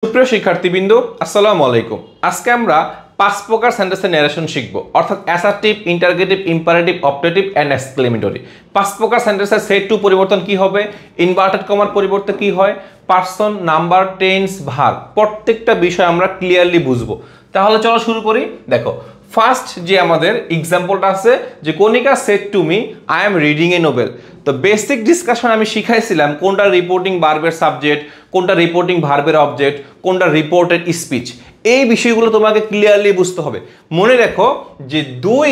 সুপ্রিয় শিক্ষার্থীবৃন্দ আসসালামু আলাইকুম। আজকে আমরা পাঁচ প্রকার সেন্টেন্সের ন্যারেশন শিখব, অর্থাৎ assertive, interrogative, imperative, objective and exclamatory. পাঁচ প্রকার সেন্টেন্সের সেট টু পরিবর্তন কি হবে, ইনভার্টেড কমার পরিবর্তে কি হয়, পার্সন, নাম্বার, টেন্স, ভার্ব, প্রত্যেকটা বিষয় আমরা ক্লিয়ারলি বুঝবো। তাহলে চলো শুরু করি। দেখো, ফার্স্ট যে আমাদের এক্সাম্পলটা আছে যে Kanika said to me I am reading a novel. তো বেসিক ডিসকাশন আমি শিখাইছিলাম কোনটা রিপোর্টিং ভার্বের সাবজেক্ট, কোনটা রিপোর্টিং ভার্বের অবজেক্ট, কোনটা রিপোর্টেড স্পিচ। এই বিষয়গুলো তোমাকে ক্লিয়ারলি বুঝতে হবে। মনে রাখো যে দুই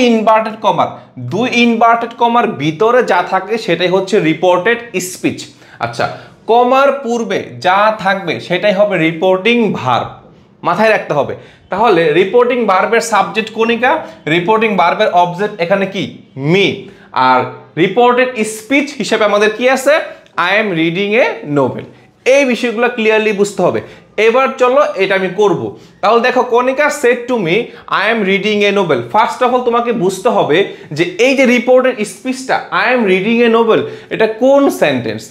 ইনভার্টেড কমার ভিতরে যা থাকে সেটাই হচ্ছে রিপোর্টেড স্পিচ। আচ্ছা, কমার পূর্বে যা থাকবে সেটাই হবে রিপোর্টিং ভার্ব, মাথায় রাখতে হবে। তাহলে রিপোর্টিং ভার্বের সাবজেক্ট কণিকা, রিপোর্টিং ভার্বের অবজেক্ট এখানে কি মি, আর রিপোর্টেড স্পিচ হিসেবে আমাদের কি আছে I am reading a Nobel. এই বিষয়গুলো ক্লিয়ারলি বুঝতে হবে। এবার চলো এটা আমি করব। তাহলে দেখো, Kanika said to me I am reading a novel. First of all তোমাকে বুঝতে হবে যে এই যে রিপোর্টেড স্পিচটা I am reading a novel, এটা কোন সেন্টেন্স।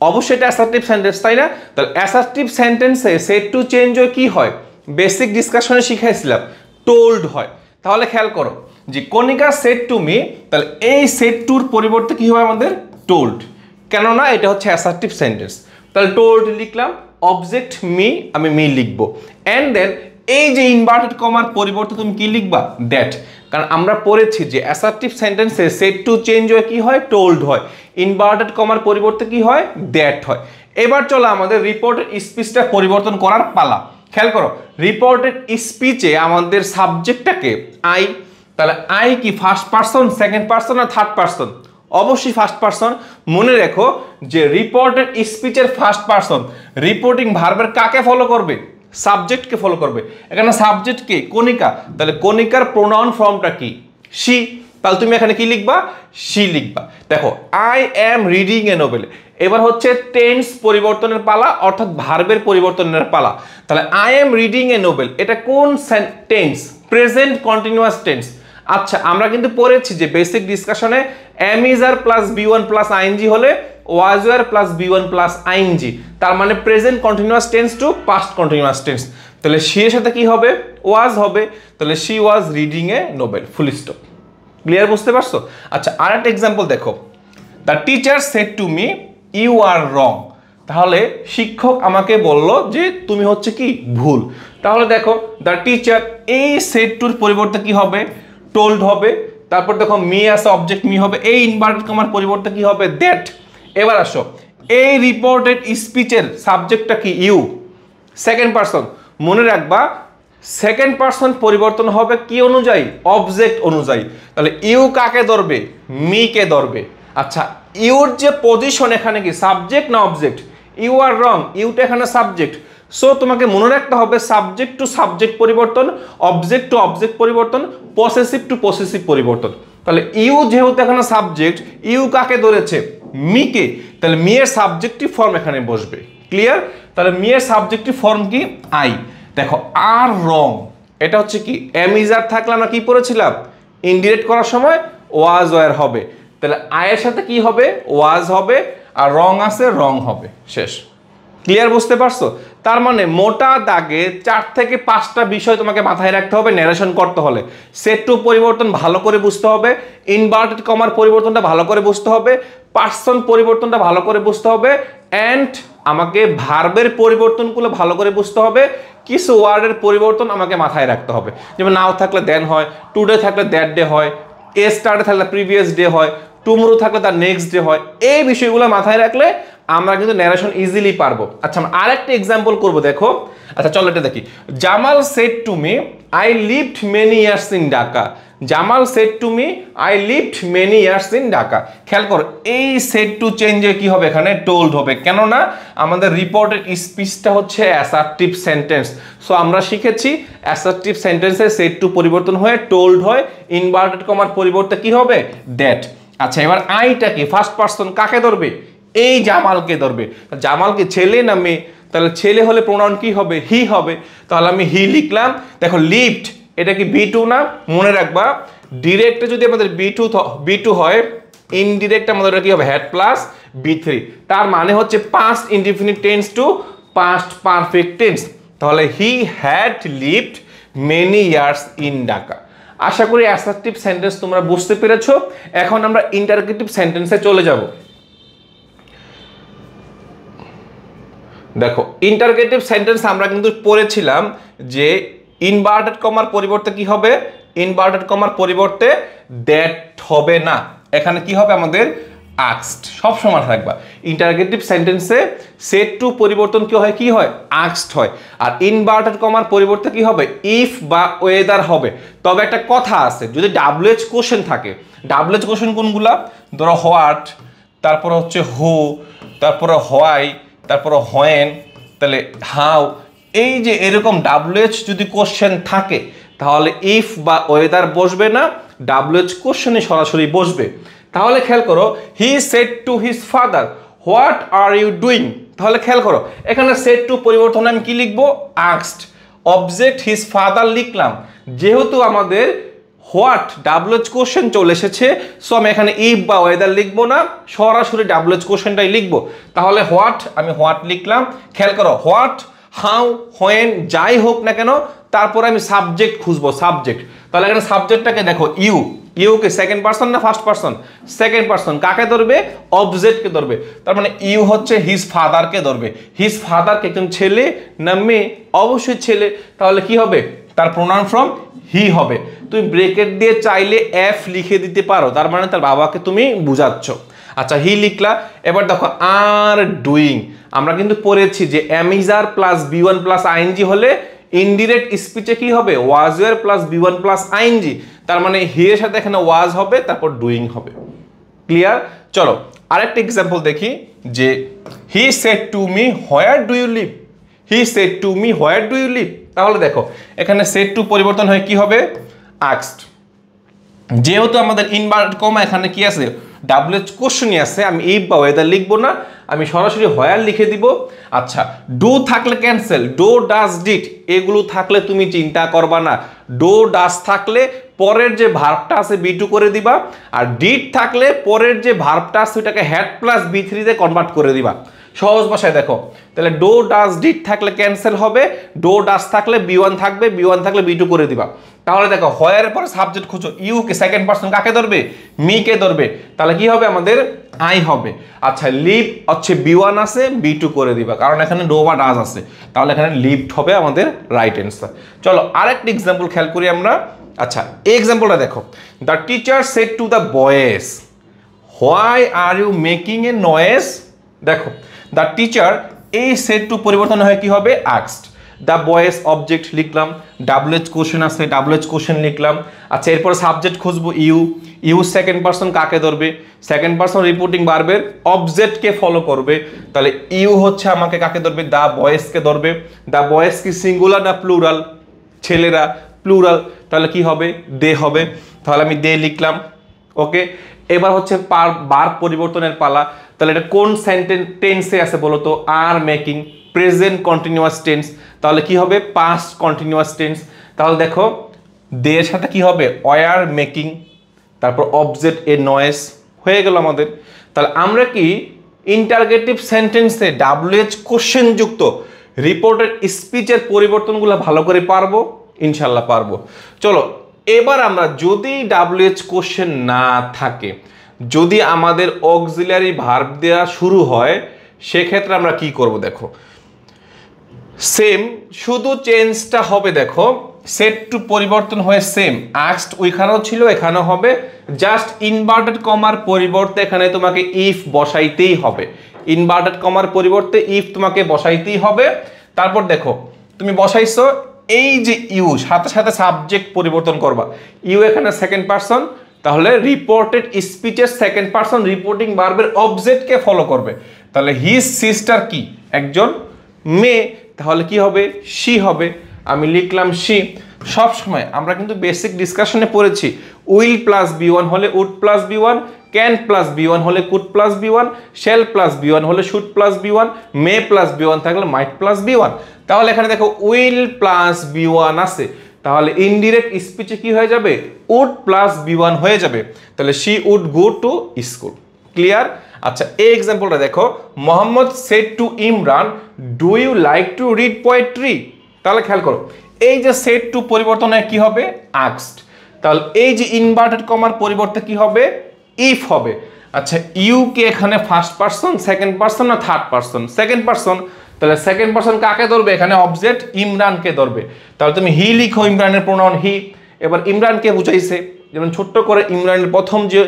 অবশ্যই এটা অ্যাসার্টিভ সেন্টেন্স, তাই না? তাহলে অ্যাসার্টিভ সেন্টেন্সে সেড টু চেঞ্জ হয়ে কি হয়, বেসিক ডিসকাশনে শিখাইছিলাম টোল্ড হয়। তাহলে খেয়াল করো যে কণিকা সেড টু মি, তাহলে এই সেড টুর পরিবর্তে কি হবে আমাদের টোল্ড, কেননা এটা হচ্ছে অ্যাসার্টিভ সেন্টেন্স। তাহলে টোল্ড লিখলাম, অবজেক্ট মি, আমি মি লিখবো, এন্ড দেন এই যে ইনভার্টেড কমার পরিবর্তে তুমি কি লিখবা দ্যাট, কারণ আমরা পড়েছি যে অ্যাসার্টিভ সেন্টেন্সে সেড টু চেঞ্জ হয়ে কি হয় টোল্ড হয়, ইনভার্টেড কমার পরিবর্তে কি হয় দ্যাট হয়। এবার চলো আমাদের রিপোর্টেড স্পিচটা পরিবর্তন করার পালা। খেয়াল করো, রিপোর্টেড স্পিচে আমাদের সাবজেক্টটাকে আই, তাহলে আই কি ফার্স্ট পারসন, সেকেন্ড পারসন আর থার্ড পারসন? অবশ্যই ফার্স্ট পারসন। মনে রেখো যে রিপোর্টেড স্পিচের ফার্স্ট পারসন রিপোর্টিং ভার্বের কাকে ফলো করবে, সাবজেক্টকে ফলো করবে। এখানে সাবজেক্ট কে কণিকা, তাহলে কণিকার প্রোনাউন ফর্মটা কি শি, তাহলে তুমি এখানে কি লিখবা শি লিখবা। দেখো, I am reading a Nobel. এবার হচ্ছে টেন্স পরিবর্তনের পালা, অর্থাৎ ভার্বের পরিবর্তনের পালা। তাহলে I am reading a novel, এটা কোন টেন্স, প্রেজেন্ট কন্টিনিউয়াস টেন্স। আচ্ছা, আমরা কিন্তু পড়েছি যে বেসিক ডিসকাশনে am is are plus B one plus ING হলে was were plus B one plus ING, তার মানে present continuous tense to past continuous tense. তাহলে শি এর সাথে কি হবে ওয়াজ হবে, তাহলে she was reading a novel, full stop. Clear, বুঝতে পারছো? আচ্ছা, আরেকটা এক্সাম্পল দেখো, the teacher said to me you are wrong. তাহলে শিক্ষক আমাকে বলল যে তুমি হচ্ছে কি ভুল। তাহলে দেখো, দ্য টিচার এই সেড টুর পরিবর্তে কি হবে টোল্ড হবে। তারপর দেখো মি আছে, অবজেক্ট মি হবে, এই ইনভার্টেড কমার পরিবর্তে কি হবে দ্যাট। এবার আসো, এই রিপোর্টেড স্পিচের সাবজেক্টটা কি ইউ, সেকেন্ড পারসন। মনে রাখবা সেকেন্ড পারসন পরিবর্তন হবে কি অনুযায়ী, অবজেক্ট অনুযায়ী। তাহলে ইউ কাকে ধরবে, মি কে ধরবে। আচ্ছা, ইউর যে পজিশন এখানে কি সাবজেক্ট না অবজেক্ট, ইউ আর রং, ইউটা এখানে সাবজেক্ট। সো তোমাকে মনে রাখতে হবে সাবজেক্ট টু সাবজেক্ট পরিবর্তন, অবজেক্ট টু অবজেক্ট পরিবর্তন, পসেসিভ টু পসেসিভ পরিবর্তন। তাহলে ইউ যেহেতু এখানে সাবজেক্ট, ইউ কাকে ধরেছে মিকে, তাহলে মি এর সাবজেক্টিভ ফর্ম এখানে বসবে। ক্লিয়ার? তাহলে মি এর সাবজেক্টিভ ফর্ম কি আই। দেখো, আর রং, এটা হচ্ছে কি এম ইজ আর থাকলে আমরা কি পড়েছিলাম ইনডিরেক্ট করার সময় ওয়াজ ওয়ার হবে। তাহলে আয়ের সাথে কি হবে ওয়াজ হবে, আর রং আছে রং হবে, শেষ। ক্লিয়ার, বুঝতে পারছো? তার মানে মোটা দাগে 4 থেকে 5টা বিষয় তোমাকে মাথায় রাখতে হবে ন্যারেশন করতে হলে। সেট টু পরিবর্তন ভালো করে বুঝতে হবে, ইনভার্টেড কমার পরিবর্তনটা ভালো করে বুঝতে হবে, পার্সন পরিবর্তনটা ভালো করে বুঝতে হবে, এন্ড আমাকে ভার্বের পরিবর্তনগুলো ভালো করে বুঝতে হবে, কিছু ওয়ার্ডের পরিবর্তন আমাকে মাথায় রাখতে হবে। যেমন নাও থাকলে দেন হয়, টুডে থাকলে দ্যাট ডে হয়, এ স্টার্টে থাকলে প্রিভিয়াস ডে হয়, টুমরো থাকলে তার নেক্সট ডে হয়। এই বিষয়গুলো মাথায় রাখলে আমরা কিন্তু ন্যারেশন ইজিলি পারবো। আচ্ছা, আমরা আরেকটা এক্সাম্পল করব, দেখো। আচ্ছা চলো এটা দেখি। Jamal shed to me I lived many years in Dhaka. Jamal shed to me I lived many years in Dhaka. খেয়াল করো, এই সেড টু চেঞ্জে কি হবে এখানে টোল্ড হবে, কেননা আমাদের রিপোর্টেড স্পিচটা হচ্ছে অ্যাসার্টিভ সেন্টেন্স। সো আমরা শিখেছি অ্যাসার্টিভ সেন্টেন্সে সেড টু পরিবর্তন হয়ে টোল্ড হয়, ইনভার্টেড কমার পরিবর্তে কি হবে দ্যাট। আচ্ছা, এবার আইটা কি ফার্স্ট পারসন, কাকে ধরবে এই জামালকে ধরবে। জামালকে ছেলে না মেয়ে, তাহলে ছেলে হলে প্রোনাউন কি হবে হি হবে। তাহলে আমি হি লিখলাম। দেখো, লিফট এটা কি বি টু না, মনে রাখবা ডিরেক্টে যদি আমাদের বি টু হয়, ইনডিরেক্ট আমাদের কি হবে হ্যাড প্লাস বি থ্রি। তার মানে হচ্ছে past indefinite tense to past perfect tense. তাহলে he had lived many years in Dhaka. আশা করি অ্যাসার্টিভ সেন্টেন্স তোমরা বুঝতে পেরেছো। এখন আমরা ইন্টারগেটিভ সেন্টেন্সে চলে যাব। দেখো ইন্টারগেটিভ সেন্টেন্স আমরা কিন্তু পড়েছিলাম যে ইনভার্টেড কমার পরিবর্তে কি হবে, ইনভার্টেড কমার পরিবর্তে দ্যাট হবে না, এখানে কি হবে আমাদের আস্কড সব সময় থাকবা। ইন্টারগেটিভ সেন্টেন্সে সেট টু পরিবর্তন কি হয় আস্কড হয়, আর ইনভার্টেড কমার পরিবর্তে কি হবে ইফ বা ওয়েদার হবে। তবে একটা কথা আছে, যদি ডাব্লিউএইচ কোশ্চেন থাকে, ডাব্লিউএইচ কোশ্চেন কোনগুলা, ধরো হোয়াট, তারপর হচ্ছে হু, তারপরে হোয়াই, তারপরে হোয়েন, তাহলে হাউ, এই যে এরকম ডাব্লিউএইচ যদি কোশ্চেন থাকে তাহলে ইফ বা ওয়েদার বসবে না, ডাব্লিউএইচ কোশ্চেনে সরাসরি বসবে। তাহলে খেয়াল করো he said to his father what are you doing, তাহলে খেয়াল করো এখানে সেড টু পরিবর্তনে আমি কি লিখবো আস্কড, অবজেক্ট হিজ ফাদার লিখলাম, যেহেতু আমাদের হোয়াট ডাব্লিউএইচ কোশ্চেন চলে এসেছে, সো আমি এখানে ইফ বা ওয়েদার লিখবো না, সরাসরি ডাব্লিউএইচ কোশ্চেনটাই লিখবো। তাহলে হোয়াট, আমি হোয়াট লিখলাম, খেয়াল করো হোয়াট, হাউ, হোয়েন যাই হোক না কেন তারপরে আমি সাবজেক্ট খুঁজবো, সাবজেক্ট। তাহলে এখানে সাবজেক্টটাকে দেখো ইউ, ইউকে সেকেন্ড পারসন না ফার্স্ট পারসন, সেকেন্ড পারসন, কাকে ধরবে অবজেক্টকে ধরবে, তার মানে ইউ হচ্ছে হিজ ফাদারকে ধরবে। হিজ ফাদারকে একজন ছেলে না মেয়ে, অবশ্যই ছেলে, তাহলে কি হবে তার প্রোনাউন ফর্ম হি হবে। তুমি ব্রেকেট দিয়ে চাইলে এফ লিখে দিতে পারো, তার মানে তার বাবাকে তুমি বুঝাচ্ছ। আচ্ছা হি লিখলা, এবার দেখো আর ডুইং, আমরা কিন্তু পড়েছি যে am is are plus V one plus ING হলে ইনডিরেক্ট স্পিচে কি হবে was were plus V one plus ING, তার মানে হি এর সাথে এখানে ওয়াজ হবে, তারপর ডুইং হবে। ক্লিয়ার? চলো আরেকটা এক্সাম্পল দেখি, যে he said to me where do you live, he said to me where do you live, তাহলে দেখো এখানে সেড টু পরিবর্তন হয়ে কি হবে আস্কড। যেহেতু আমাদের ইনভার্টেড কমা এখানে কি আছে ডাব্লিউএইচ কোশ্চেনই আছে, আমি ইফ বা ওয়েদার লিখবো না, আমি সরাসরি হোয়ার লিখে দিব। আচ্ছা ডু থাকলে ক্যান্সেল, ডো ডাজ ডিড এগুলো থাকলে তুমি চিন্তা করবা না, ডো ডাজ থাকলে পরের যে ভার্বটা আছে বি2 করে দিবা, আর ডিড থাকলে পরের যে ভার্বটা আছে ওটাকে হ্যাড প্লাস বি3 তে কনভার্ট করে দিবা। সহজ ভাষায় দেখো, তাহলে ডো ডাজ ডিড থাকলে ক্যান্সেল হবে, ডো ডাজ থাকলে বি1 থাকবে, বি1 থাকলে বি2 করে দিবা। তাহলে দেখো হোয়ারের পরে সাবজেক্ট খুঁজো, ইউ কে সেকেন্ড পারসন কাকে ধরবে মি কে ধরবে, তাহলে কি হবে আমাদের আই হবে। আচ্ছা লিভ হচ্ছে বি1 আছে, বি2 করে দিবা, কারণ এখানে ডো বা ডাজ আছে, তাহলে এখানে লিভড হবে আমাদের রাইট অ্যান্সার। চলো আরেকটা এক্সাম্পল খেয়াল করি আমরা। আচ্ছা এই এক্সাম্পলটা দেখো, the teacher said to the boys why are you making a noise, দেখো দ্য টিচার এই সেড টু পরিবর্তন হয়ে কি হবে আস্কড, দ্য বয়েজ অবজেক্ট লিখলাম, ডাব্লিউএইচ কোশ্চেন আছে ডাব্লিউএইচ কোশ্চেন লিখলাম। আচ্ছা এরপর সাবজেক্ট খুঁজবো ইউ, ইউ সেকেন্ড পারসন কাকে ধরবে, সেকেন্ড পারসন রিপোর্টিং ভার্বের অবজেক্টকে ফলো করবে, তাহলে ইউ হচ্ছে আমাকে কাকে ধরবে দ্য বয়েজকে ধরবে। দ্য বয়েজ কি সিঙ্গুলার না প্লুরাল, ছেলেরা প্লুরাল, তাহলে কি হবে দে হবে, তাহলে আমি দে লিখলাম। ওকে এবার হচ্ছে বার পরিবর্তনের পালা, তাহলে এটা কোন সেন্টেন্স টেন্সে আছে বলো তো, are making, present continuous tense, তাহলে কি হবে পাস্ট কন্টিনিউয়াস টেন্স। তাহলে দেখো দে এর সাথে কি হবে ওয়ার মেকিং, তারপর অবজেক্ট এ নয়েজ হয়ে গেল আমাদের। তাহলে আমরা কি ইন্টারগেটিভ সেন্টেন্সে ডাব্লিউএইচ কোশ্চেন যুক্ত রিপোর্টেড স্পিচের পরিবর্তনগুলো ভালো করে পারবো? ইনশাল্লাহ পারবো। চলো এবার আমরা যদি ডাব্লিউএইচ কোশ্চেন না থাকে, যদি আমাদের অক্সিলারি ভার্ব দেওয়া শুরু হয়, সেক্ষেত্রে আমরা কি করব দেখো, সেম শুধু চেঞ্জটা হবে, দেখো সেট টু পরিবর্তন হয়ে সেম আস্কড ওইখানেও ছিল এখানেও হবে, জাস্ট ইনভার্টেড কমার পরিবর্তে এখানে তোমাকে ইফ বসাইতেই হবে, ইনভার্টেড কমার পরিবর্তে ইফ তোমাকে বসাইতেই হবে। তারপর দেখো তুমি বসাইছো এই যে ইউ সাথে সাথে সাবজেক্ট পরিবর্তন করবা, ইউ এখানে সেকেন্ড পারসন, তাহলে রিপোর্টেড স্পিচের সেকেন্ড পারসন রিপোর্টিং ভার্বের অবজেক্টকে ফলো করবে, তাহলে হিজ সিস্টার কি একজন মেয়ে, তাহলে কি হবে শি হবে, আমি লিখলাম শি। সব সময় আমরা কিন্তু বেসিক ডিসকাশনে পড়েছি উইল প্লাস বি1 হলে would plus B one, can plus B one হলে could plus B one, shall plus B one হলে should plus B one, may plus B one থাকলে মাইট প্লাস বি1। তাহলে এখানে দেখো উইল প্লাস বি1 আছে, তাহলে ইনডিরেক্ট স্পিচে কি হয়ে যাবে উড প্লাস বি1 হয়ে যাবে, তাহলে she would go to school. Clear? আচ্ছা এই এক্সাম্পলটা দেখো, Mohammad said to Imran do you like to read poetry, তাহলে খেয়াল করো এই যে সেট টু পরিবর্তনে কি হবে আস্কড, তাহলে এই যে ইনভার্টেড কমার পরিবর্তে কি হবে ইফ হবে। আচ্ছা ইউ কে এখানে ফার্স্ট পারসন, সেকেন্ড পারসন না থার্ড পারসন? সেকেন্ড পারসন, তাহলে সেকেন্ড পারসন কাকে ধরবে এখানে অবজেক্ট ইমরানকে ধরবে, তাহলে তুমি হি লিখো, ইমরানের প্রোনাউন হি। এবার ইমরানকে বুঝাইছে, যেমন ছোট্ট করে ইমরানের প্রথম যে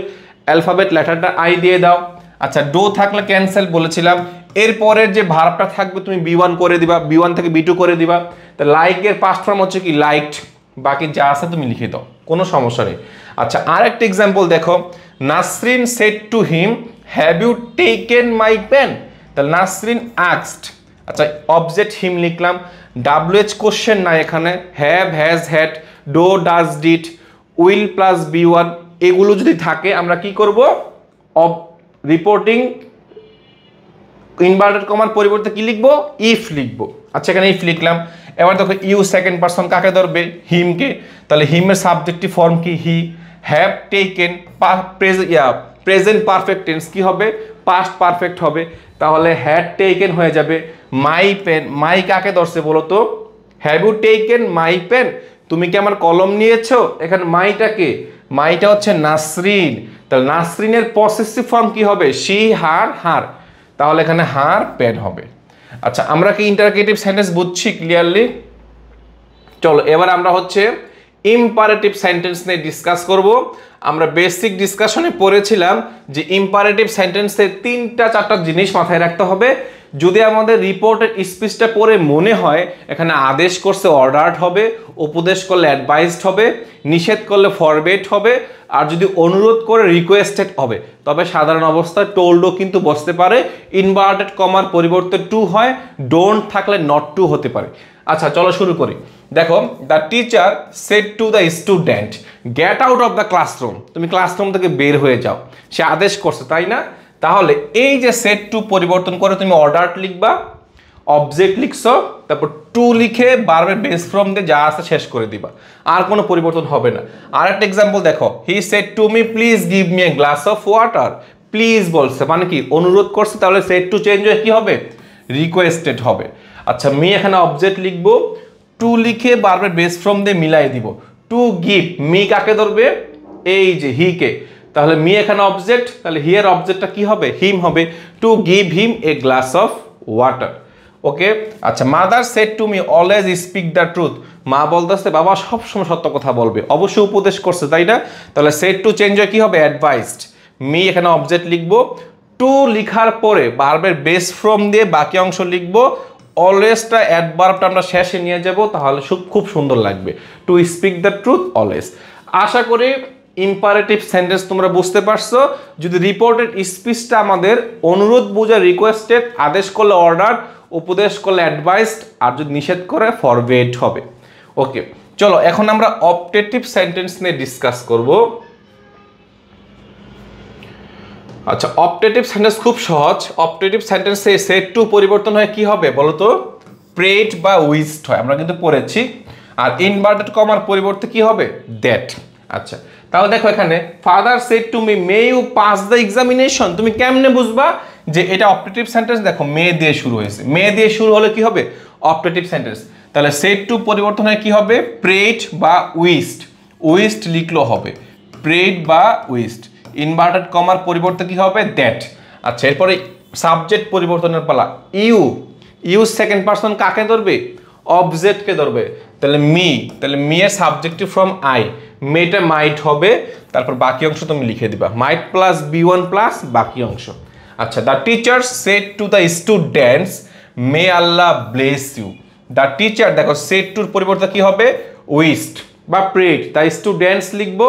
অ্যালফাবেট লেটারটা আই দিয়ে দাও। আচ্ছা ডো থাকলে ক্যান্সেল বলেছিলাম, এরপরের যে ভার্বটা থাকবে তুমি বি1 করে দিবা, বি1 থেকে বি2 করে দিবা। তো লাইকের পাস্ট ফর্ম হচ্ছে কি লাইকড, বাকি যা আছে তুমি লিখে দাও, কোনো সমস্যা নেই। আচ্ছা আরেকটা এক্সাম্পল দেখো, Nasrin said to him have you taken my pen, তাহলে নাসরিন আস্কড, আচ্ছা অবজেক্ট হিম লিখলাম, ডাব্লিউএইচ কোশ্চেন নাই এখানে, have, has, had, do, does, did, will plus V one এগুলো যদি থাকে আমরা কি করব রিপোর্টিং ইনভার্টেড কমার পরিবর্তে কি লিখবো ইফ লিখবো। আচ্ছা এখানে ইফ লিখলাম। এবার দেখো ইউ সেকেন্ড পারসন কাকে ধরবে হিমকে, তাহলে হিমের সাবজেক্টিভ ফর্ম কি he, have taken present perfect tense কি হবে পাস্ট পারফেক্ট হবে, তাহলে হ্যাড টেকেন হয়ে যাবে। মাই পেন, মাই কাকে ধরছে বলো তো, have you taken my pen, তুমি কি আমার কলম নিয়েছো, এখানে মাইটাকে, মাইটা হচ্ছে নাসরিন, তাহলে নাসরিনের পসেসিভ ফর্ম কি হবে শি, হার, হার, তাহলে এখানে হার পেন হবে। আচ্ছা আমরা কি ইন্টারগেটিভ সেন্টেন্স বুঝছি ক্লিয়ারলি? চলো এবার আমরা হচ্ছে ইম্পারেটিভ সেন্টেন্স নিয়ে ডিসকাস করব। আমরা বেসিক ডিসকাশনে পড়েছিলাম যে ইম্পারেটিভ সেন্টেন্সের 3-4টা জিনিস মাথায় রাখতে হবে। যদি আমাদের রিপোর্টের স্পিচটা পড়ে মনে হয় এখানে আদেশ করছে অর্ডার্ড হবে, উপদেশ করলে অ্যাডভাইসড হবে, নিষেধ করলে ফরবেড হবে, আর যদি অনুরোধ করে রিকোয়েস্টেড হবে, তবে সাধারণ অবস্থায় টোল্ডও কিন্তু বসতে পারে। ইনভার্টেড কমার পরিবর্তে টু হয়, ডোন্ট থাকলে নট টু হতে পারে। আচ্ছা চলো শুরু করি। দেখো the teacher said to the student get out of the classroom, তুমি ক্লাসরুম থেকে বের হয়ে যাও, সে আদেশ করছে তাই না? তাহলে এই যে সেড টু পরিবর্তন করে তুমি অর্ডার লিখবা, অবজেক্ট লিখছো, তারপর টু লিখে ভার্বের বেস ফর্ম দিয়ে যা আছে শেষ করে দিবা, আর কোনো পরিবর্তন হবে না। আর একটা এক্সাম্পল দেখো, হি said to me please give me a glass of water, please বলছে মানে কি অনুরোধ করছে, তাহলে সেড টু চেঞ্জ হয়ে কি হবে রিকোয়েস্টেড হবে। আচ্ছা মি এখানে অবজেক্ট লিখবো, টু লিখে ভার্বের বেস ফর্ম দিয়ে মিলাই দিব, টু গিভ, মি কাকে ধরবে এই যে হি কে, তাহলে মি এখানে অবজেক্ট, তাহলে হিয়ার অবজেক্টটা কি হবে হিম হবে, to give him a glass of water. Okay আচ্ছা mother said to me always speak the truth, মা বলতেছে বাবা সবসময় সত্য কথা বলবে, অবশ্যই উপদেশ করছে তাই না? তাহলে সেড টু চেঞ্জ হয়ে কি হবে অ্যাডভাইসড, মি এখানে অবজেক্ট লিখবো, টু লিখার পরে ভার্বের বেস ফর্ম দিয়ে বাকি অংশ লিখবো, অলওয়েজটা অ্যাডভার্বটা আমরা শেষে নিয়ে যাব, তাহলে খুব সুন্দর লাগবে, to speak the truth always. আশা করি ইম্পারেটিভ সেন্টেন্স তোমরা বুঝতে পারছো। যদি রিপোর্টেড স্পিচটা আমাদের অনুরোধ বোঝা রিকোয়েস্টেড, আদেশ করলে অর্ডার, উপদেশ করলে অ্যাডভাইসড, আর যদি নিষেধ করে ফরবেড হবে। ওকে চলো এখন আমরা অপটেটিভ সেন্টেন্স নিয়ে ডিসকাস করব। আচ্ছা অপটেটিভ সেন্টেন্স খুব সহজ। অপটেটিভ সেন্টেন্সে সেড টু পরিবর্তন হয় কি হবে বলতো প্রেড বা উইজড হয়, আমরা কিন্তু পড়েছি। আর ইনভার্টেড কমার পরিবর্তে কি হবে দ্যাট। আচ্ছা তাহলে দেখো এখানে father said to me may you pass the examination, তুমি কেমনে বুঝবা যে এটা অপটেটিভ সেন্টেন্স? দেখো মে দিয়ে শুরু হয়েছে, মে দিয়ে শুরু হলে কি হবে অপটেটিভ সেন্টেন্স। তাহলে সেড টু পরিবর্তন হয় কি হবে প্রেড বা উইজড, উইজড লিখলেও হবে প্রেড বা উইজড। ইনভার্টেড কমার পরিবর্তে কি হবে দ্যাট। আচ্ছা এরপরে সাবজেক্ট পরিবর্তনের পালা, ইউ, ইউ সেকেন্ড পারসন কাকে ধরবে অবজেক্টকে ধরবে, তাহলে মি, তাহলে মি এর সাবজেক্টিভ ফ্রম আই, মেটা মাইট হবে, তারপর বাকি অংশ তুমি লিখে দিবা মাইট প্লাস বি1 প্লাস বাকি অংশ। আচ্ছা the teacher said to the students may Allah bless you, the teacher দেখো সেড টুর পরিবর্তে কি হবে উইশড বা প্রেড, দ্য স্টুডেন্টস লিখবো,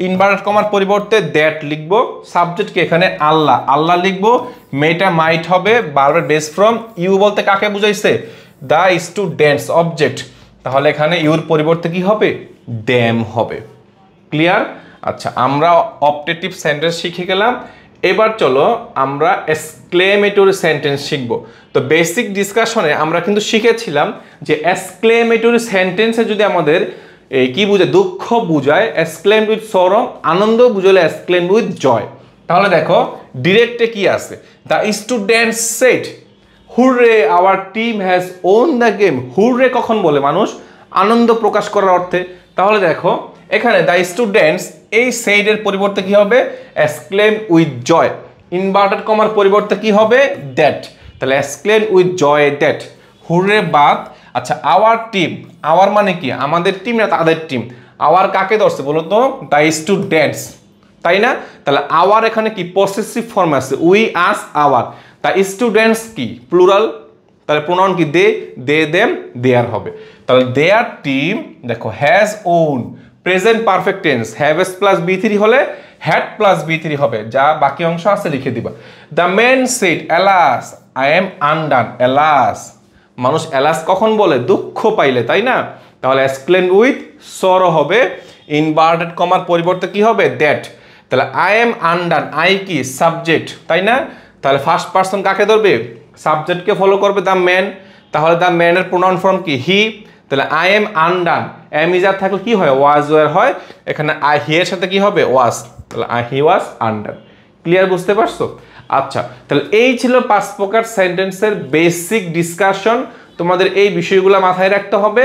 ইনভার্টেড কমার পরিবর্তে দ্যাট লিখবো, সাবজেক্টকে এখানে আল্লাহ, আল্লাহ লিখবো, মেটা মাইট হবে, ভার্বের বেস ফর্ম, ইউ বলতে কাকে বুঝাইছে দ্য স্টুডেন্টস অবজেক্ট, তাহলে এখানে ইউর পরিবর্তে কি হবে দ্যাম হবে। ক্লিয়ার? আচ্ছা আমরা অপটেটিভ সেন্টেন্স শিখে গেলাম, এবার চলো আমরা এক্সক্লেমেটরি সেন্টেন্স শিখব। তো বেসিক ডিসকাশনে আমরা কিন্তু শিখেছিলাম যে এক্সক্লেমেটরি সেন্টেন্সে যদি আমাদের এই কি বুঝায় দুঃখ বুঝায় এক্সক্লেম উইথ সরম, আনন্দ বুঝালে এক্সক্লেম উইথ জয়। তাহলে দেখো ডিরেক্টে কি আছে the students said hurray our team has won the game. Hurray কখন বলে মানুষ? আনন্দ প্রকাশ করার অর্থে। তাহলে দেখো এখানে দ্য স্টুডেন্টস এই সেইডের পরিবর্তে কি হবে? Exclaim with Joy. ইনভার্টেড কমার পরিবর্তে কি হবে? দ্যাট। তাহলে exclaim with joy that. Hurray বাদ। আচ্ছা আওয়ার টিম, আওয়ার মানে কি? আমাদের টিম না তাদের টিম? আওয়ার কাকে ধরছে বলো তো? দ্য স্টুডেন্টস, তাই না? তাহলে আওয়ার এখানে কি পসেসিভ ফর্ম আছে, উই আস আওয়ার। তা স্টুডেন্টস কি প্লুরাল, তাহলে প্রোনাউন কি দে দেম দেয়ার হবে। তাহলে দেয়ার টিম দেখো has won, present perfect tense, have S plus V three হলে হ্যাড প্লাস বি থ্রি হবে, যা বাকি অংশ আছে লিখে দিবা। The man said alas I am undone. Alas, মানুষ এলাস কখন বলে? দুঃখ পাইলে, তাই না? তাহলে এক্সক্লেম উইথ সরো হবে। ইনভার্টেড কমার পরিবর্তে কি হবে? দ্যাট। তাহলে আই এম আনডান, আই কি সাবজেক্ট, তাই না? তাহলে ফার্স্ট পারসন কাকে ধরবে? সাবজেক্টকে ফলো করবে দ্য ম্যান। তাহলে দ্য ম্যানের প্রোনাউন ফর্ম কি? হি। তাহলে I am undone, am is are থাকলে কি হয়? ওয়াজ ওয়ার হয়। এখানে আই হি এর সাথে কি হবে? ওয়াজ। তাহলে I he was undone. Clear, বুঝতে পারছো? আচ্ছা, তাহলে এই ছিল 5 প্রকার সেন্টেন্সের বেসিক ডিসকাশন। তোমাদের এই বিষয়গুলো মাথায় রাখতে হবে।